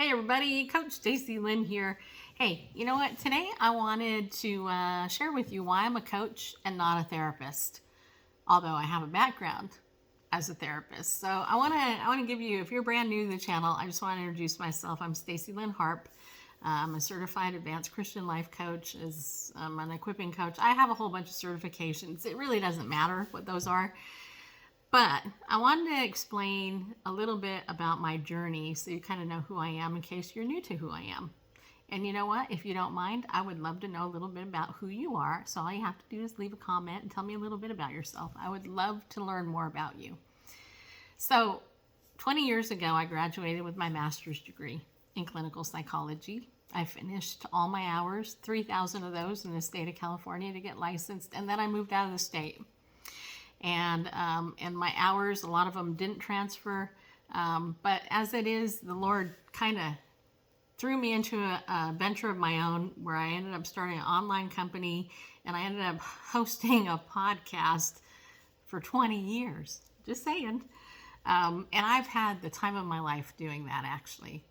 Hey everybody, Coach Stacy Lynn here. Hey, you know what? Today I wanted to share with you why I'm a coach and not a therapist, although I have a background as a therapist. So I want to give you, if you're brand new to the channel, I just want to introduce myself. I'm Stacy Lynn Harp. I'm a certified advanced Christian life coach, I'm an equipping coach. I have a whole bunch of certifications. It really doesn't matter what those are. But I wanted to explain a little bit about my journey so you kind of know who I am in case you're new to who I am. And you know what? If you don't mind, I would love to know a little bit about who you are. So all you have to do is leave a comment and tell me a little bit about yourself. I would love to learn more about you. So 20 years ago, I graduated with my master's degree in clinical psychology. I finished all my hours, 3,000 of those in the state of California to get licensed. And then I moved out of the state. And my hours, a lot of them didn't transfer. But as it is, the Lord kind of threw me into a venture of my own where I ended up starting an online company and I ended up hosting a podcast for 20 years. Just saying. And I've had the time of my life doing that, actually.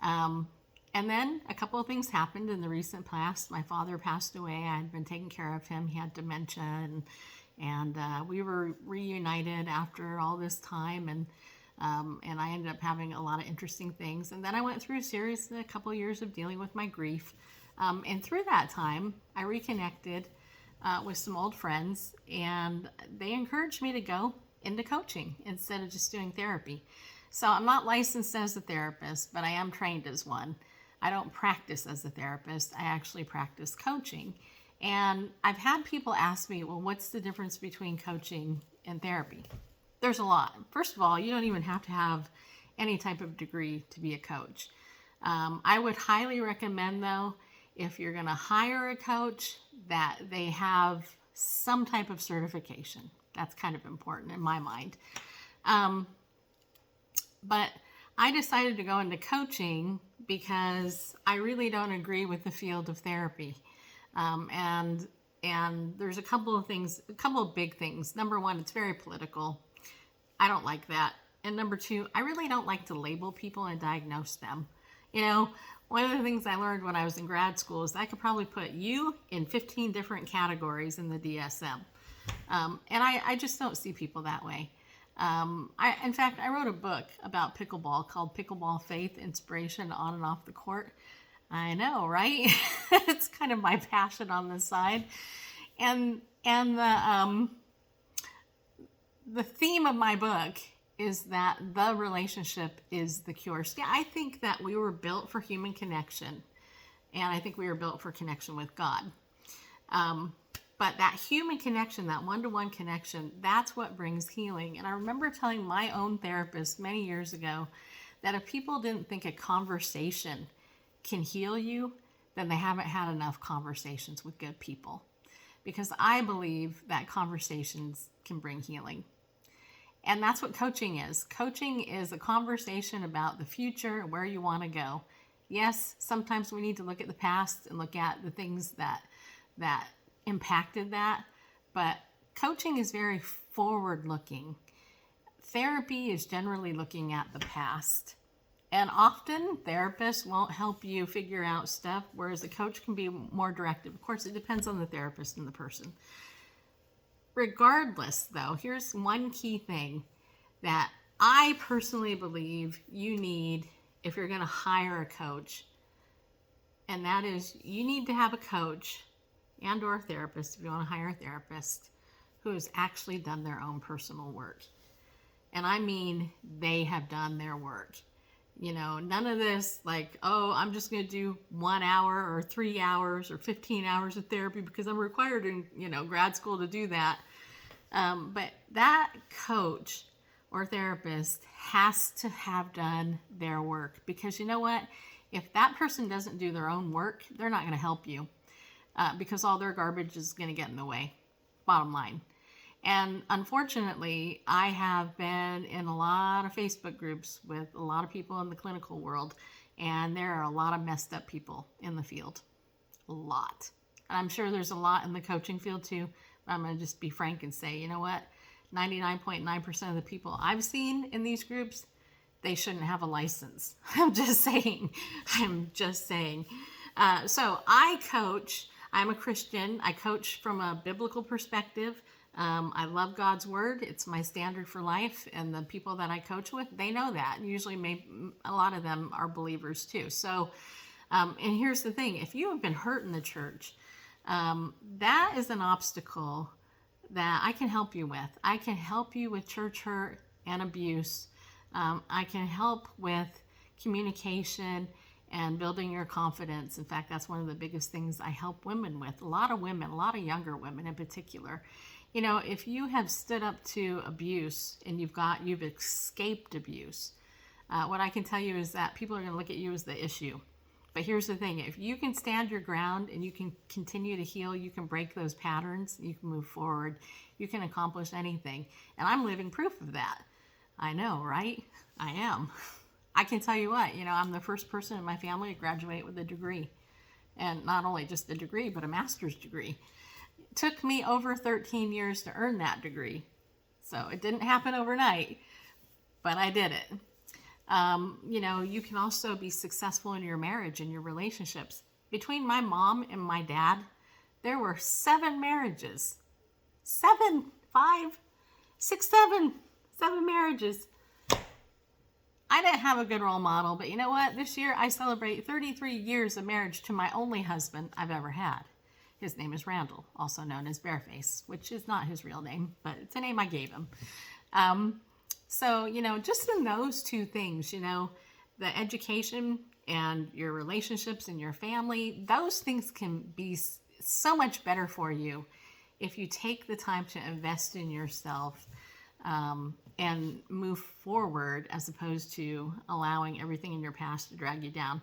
And then a couple of things happened in the recent past. My father passed away. I had been taking care of him. He had dementia, and we were reunited after all this time, and I ended up having a lot of interesting things. And then I went through a couple of years of dealing with my grief. And through that time, I reconnected with some old friends, and they encouraged me to go into coaching instead of just doing therapy. So I'm not licensed as a therapist, but I am trained as one. I don't practice as a therapist. I actually practice coaching. And I've had people ask me, well, what's the difference between coaching and therapy? There's a lot. First of all, you don't even have to have any type of degree to be a coach. I would highly recommend, though, if you're going to hire a coach, that they have some type of certification. That's kind of important in my mind. But I decided to go into coaching because I really don't agree with the field of therapy. And there's a couple of big things. Number one, it's very political. I don't like that. And number two, I really don't like to label people and diagnose them. You know, one of the things I learned when I was in grad school is I could probably put you in 15 different categories in the DSM. And I just don't see people that way. In fact, I wrote a book about pickleball called Pickleball: Faith, Inspiration on and Off the Court. I know, right? It's kind of my passion on this side. And the theme of my book is that the relationship is the cure. See, I think that we were built for human connection, and I think we were built for connection with God. But that human connection, that one-to-one connection, that's what brings healing. And I remember telling my own therapist many years ago that if people didn't think a conversation can heal you, then they haven't had enough conversations with good people. Because I believe that conversations can bring healing. And that's what coaching is. Coaching is a conversation about the future, where you want to go. Yes, sometimes we need to look at the past and look at the things that impacted that, but coaching is very forward-looking. Therapy is generally looking at the past. And often therapists won't help you figure out stuff, whereas a coach can be more directive. Of course, it depends on the therapist and the person. Regardless, though, here's one key thing that I personally believe you need if you're going to hire a coach. And that is, you need to have a coach and or a therapist, if you want to hire a therapist, who has actually done their own personal work. And I mean, they have done their work. You know, none of this like, oh, I'm just going to do 1 hour or 3 hours or 15 hours of therapy because I'm required in, grad school to do that. But that coach or therapist has to have done their work, because you know what? If that person doesn't do their own work, they're not going to help you because all their garbage is going to get in the way, bottom line. And unfortunately, I have been in a lot of Facebook groups with a lot of people in the clinical world, and there are a lot of messed up people in the field. A lot. And I'm sure there's a lot in the coaching field too. But I'm going to just be frank and say, you know what? 99.9% of the people I've seen in these groups, they shouldn't have a license. I'm just saying. I'm just saying. So I coach. I'm a Christian. I coach from a biblical perspective. I love God's word. It's my standard for life. And the people that I coach with, they know that. Usually a lot of them are believers too. So, and here's the thing. If you have been hurt in the church, that is an obstacle that I can help you with. I can help you with church hurt and abuse. I can help with communication and building your confidence. In fact, that's one of the biggest things I help women with. A lot of women, a lot of younger women in particular. You know, if you have stood up to abuse and you've escaped abuse, what I can tell you is that people are going to look at you as the issue. But here's the thing, if you can stand your ground and you can continue to heal, you can break those patterns, you can move forward, you can accomplish anything. And I'm living proof of that. I know, right? I am. I can tell you what, I'm the first person in my family to graduate with a degree. And not only just a degree, but a master's degree. It took me over 13 years to earn that degree. So it didn't happen overnight, but I did it. You can also be successful in your marriage and your relationships. Between my mom and my dad, there were 7 marriages. 7 marriages. I didn't have a good role model, but you know what? This year I celebrate 33 years of marriage to my only husband I've ever had. His name is Randall, also known as Bareface, which is not his real name, but it's a name I gave him. So, just in those two things, the education and your relationships and your family, those things can be so much better for you if you take the time to invest in yourself and move forward as opposed to allowing everything in your past to drag you down.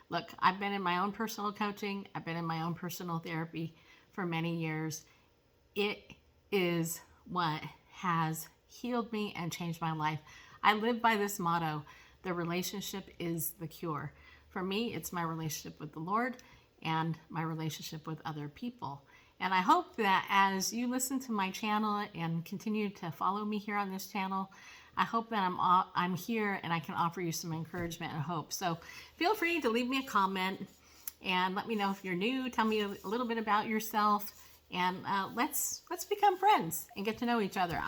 Look, I've been in my own personal coaching. I've been in my own personal therapy for many years. It is what has healed me and changed my life. I live by this motto: the relationship is the cure. For me, it's my relationship with the Lord and my relationship with other people. And I hope that as you listen to my channel and continue to follow me here on this channel, I hope that I'm here and I can offer you some encouragement and hope. So feel free to leave me a comment and let me know if you're new. Tell me a little bit about yourself, and let's become friends and get to know each other.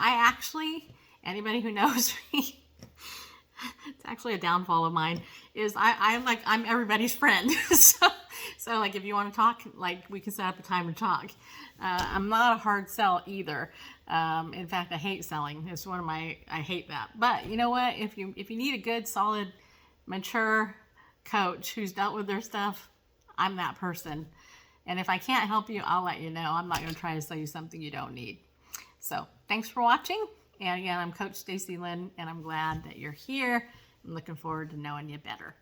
Anybody who knows me, it's actually a downfall of mine, is I'm everybody's friend. So like if you want to talk, like we can set up a time to talk. I'm not a hard sell either. In fact, I hate selling. It's I hate that. But you know what? If you need a good, solid, mature coach who's dealt with their stuff, I'm that person. And if I can't help you, I'll let you know. I'm not going to try to sell you something you don't need. So thanks for watching. And again, I'm Coach Stacy Lynn, and I'm glad that you're here. I'm looking forward to knowing you better.